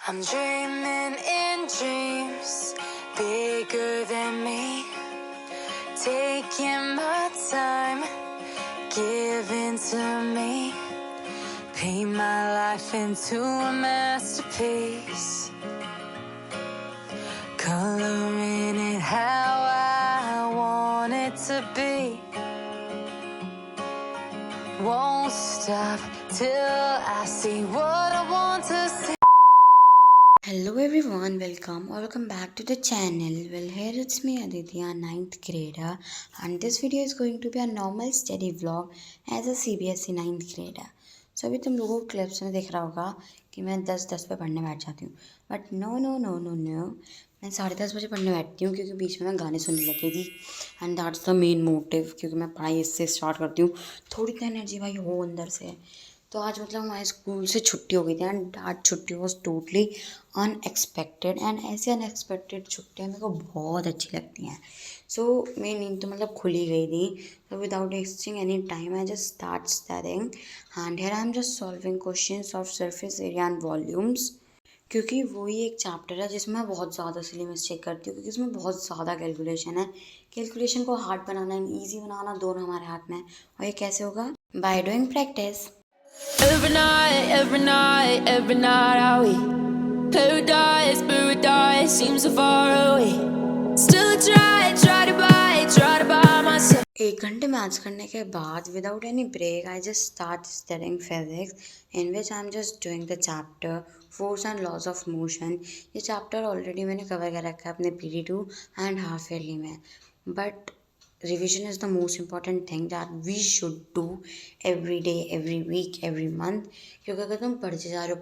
I'm dreaming in dreams bigger than me, taking my time, giving to me, paint my life into a masterpiece, coloring it how I want it to be. Won't stop till I see what I want to see. Hello everyone, welcome back to the channel. Well, here it's me Aditya, ninth grader, and this video is going to be a normal study vlog as a CBSE ninth grader. So अभी तुम लोगों को clips में दिख रहा होगा कि मैं 10:10 पे पढ़ने बैठ जाती हूँ, बट नो, मैं 10:30 बजे पढ़ने बैठती हूँ क्योंकि बीच में मैं गाने सुनने लगी थी and that's the main motive, क्योंकि मैं पढ़ाई इससे स्टार्ट करती हूँ, थोड़ी तो एनर्जी भाई हो अंदर से। तो आज मतलब हमारे स्कूल से छुट्टी हो गई थी एंड आज छुट्टी वॉज टोटली अनएक्सपेक्टेड एंड ऐसे अनएक्सपेक्टेड छुट्टियाँ मेरे को बहुत अच्छी लगती हैं। सो मेरी नींद तो मतलब खुल ही गई थी। तो without wasting any time I just start studying and here I am just solving questions of surface area and volumes, क्योंकि वही एक चैप्टर है जिसमें मैं बहुत ज़्यादा इसलिए मिस्टेक करती हूँ क्योंकि इसमें बहुत ज़्यादा कैलकुलेशन है। कैलकुलेशन को हार्ड बनाना एंड ईजी बनाना दोनों हमारे हाथ में है। और ये कैसे होगा? By doing practice. Every night are we paradise seems so far away. Still try to buy myself. 1 घंटे मैथ्स करने के बाद without any break I just start studying physics in which I am just doing the chapter force and laws of motion. ये chapter already मैंने cover कर रखा है अपने PD2 एंड हाफ ईयरली में, but revision is the most important thing that we should do every day, every week, every month. क्योंकि अगर तुम पढ़ते जा रहे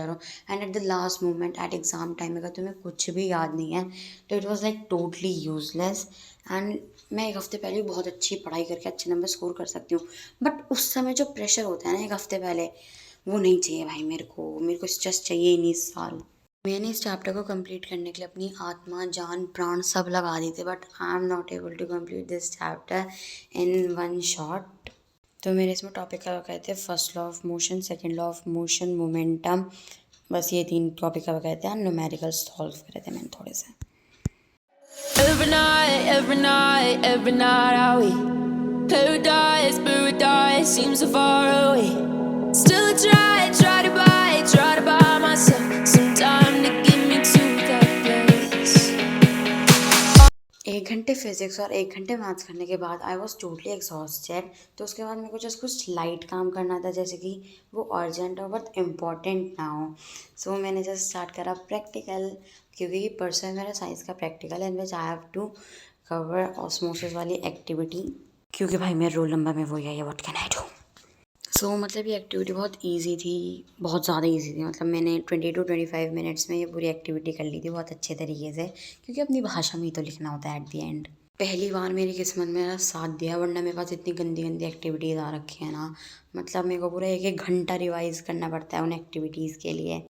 हो and at the last moment at exam time अगर तुम्हें कुछ भी याद नहीं है तो it was like totally useless. And मैं 1 हफ्ते पहले बहुत अच्छी पढ़ाई करके अच्छे नंबर स्कोर कर सकती हूँ, बट उस समय जो प्रेशर होता है ना 1 हफ्ते पहले, वो नहीं चाहिए भाई। मेरे को स्ट्रेस चाहिए ही नहीं इस साल। मैंने इस चैप्टर को कंप्लीट करने के लिए अपनी आत्मा, जान, प्राण सब लगा दी थी, but I am not able to complete this chapter in one shot. तो मेरे इसमें टॉपिक का कहते हैं first law of motion, second law of motion, momentum, बस ये 3 टॉपिक का कहते हैं। न्यूमेरिकल सॉल्व करे थे मैंने थोड़े से। Every night are we paradise seems so far away. Still try to buy myself some time to get me to that place. 1 घंटे फिजिक्स और 1 घंटे मैथ्स करने के बाद आई वॉज टोटली एग्जॉस्टेड। तो उसके बाद मेरे को जस्ट कुछ लाइट काम करना था, जैसे कि वो अर्जेंट और बहुत इम्पॉर्टेंट ना हो। सो मैंने जस्ट स्टार्ट करा प्रैक्टिकल, क्योंकि परसों मेरा साइंस का प्रैक्टिकल है in which I have to cover osmosis वाली एक्टिविटी, क्योंकि भाई मेरे रोल नंबर में वही है, what can I do. So मतलब ये एक्टिविटी बहुत इजी थी, बहुत ज़्यादा इजी थी। मतलब मैंने 20 to 25 मिनट्स में ये पूरी एक्टिविटी कर ली थी बहुत अच्छे तरीके से, क्योंकि अपनी भाषा में ही तो लिखना होता है एट दी एंड। पहली बार मेरी किस्मत मेरा साथ दिया, वरना मेरे पास इतनी गंदी गंदी एक्टिविटीज़ आ रखी है ना, मतलब मेरे को पूरा 1-1 घंटा रिवाइज़ करना पड़ता है उन एक्टिविटीज़ के लिए।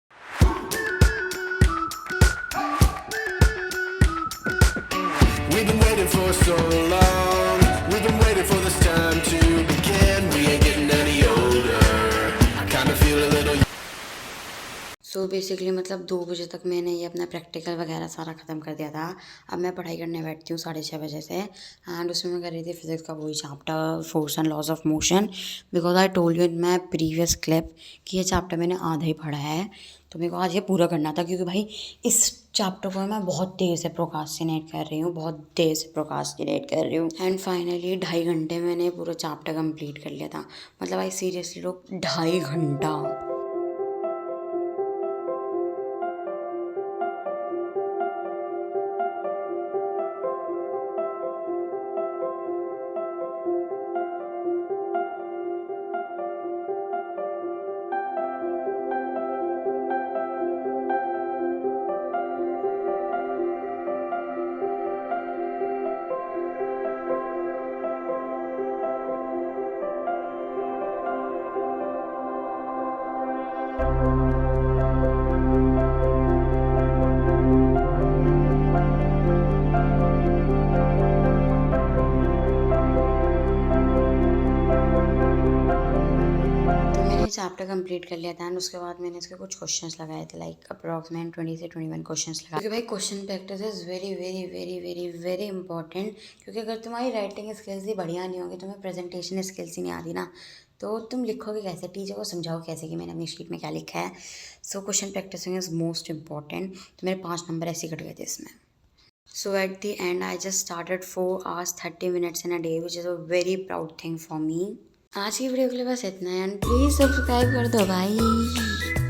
We've been waiting for so long. We've been waiting for this time to begin. We ain't getting any older. I kinda feel a little. So basically मतलब 2 बजे तक मैंने ये अपना प्रैक्टिकल वगैरह सारा ख़त्म कर दिया था। अब मैं पढ़ाई करने बैठती हूँ 6:30 बजे से, एंड उसमें मैं कर रही थी फिजिक्स का वही chapter force and laws of motion, because I told you in my previous clip कि ये चैप्टर मैंने आधा ही पढ़ा है। तो मेरे को आज ये पूरा करना था, क्योंकि भाई इस चैप्टर को मैं बहुत देर से प्रोकास्टिनेट कर रही हूँ, एंड फाइनली 2.5 घंटे मैंने पूरा चैप्टर कंप्लीट कर लिया था। मतलब आई सीरियसली लोग 2.5 घंटा। कंप्लीट कर लिया था एंड उसके बाद मैंने इसके कुछ क्वेश्चंस लगाए थे, लाइक अप्रॉक्सीमेट 20 से 21 क्वेश्चंस लगाए, क्योंकि भाई question practice is very very very very very important. क्योंकि अगर तुम्हारी राइटिंग स्किल्स ही बढ़िया नहीं होगी, तुम्हें प्रेजेंटेशन स्किल्स ही नहीं आती ना, तो तुम लिखोगे कैसे, टीचर को समझाओ कैसे कि मैंने अपनी शीट में क्या लिखा है। So question practicing is most important. तो मेरे 5 नंबर ऐसे कट गए थे इसमें। So at the end, I just started 4 hours 30 minutes in a day, which is a very proud thing for me. आज की वीडियो के लिए बस इतना है एंड प्लीज़ सब्सक्राइब कर दो भाई।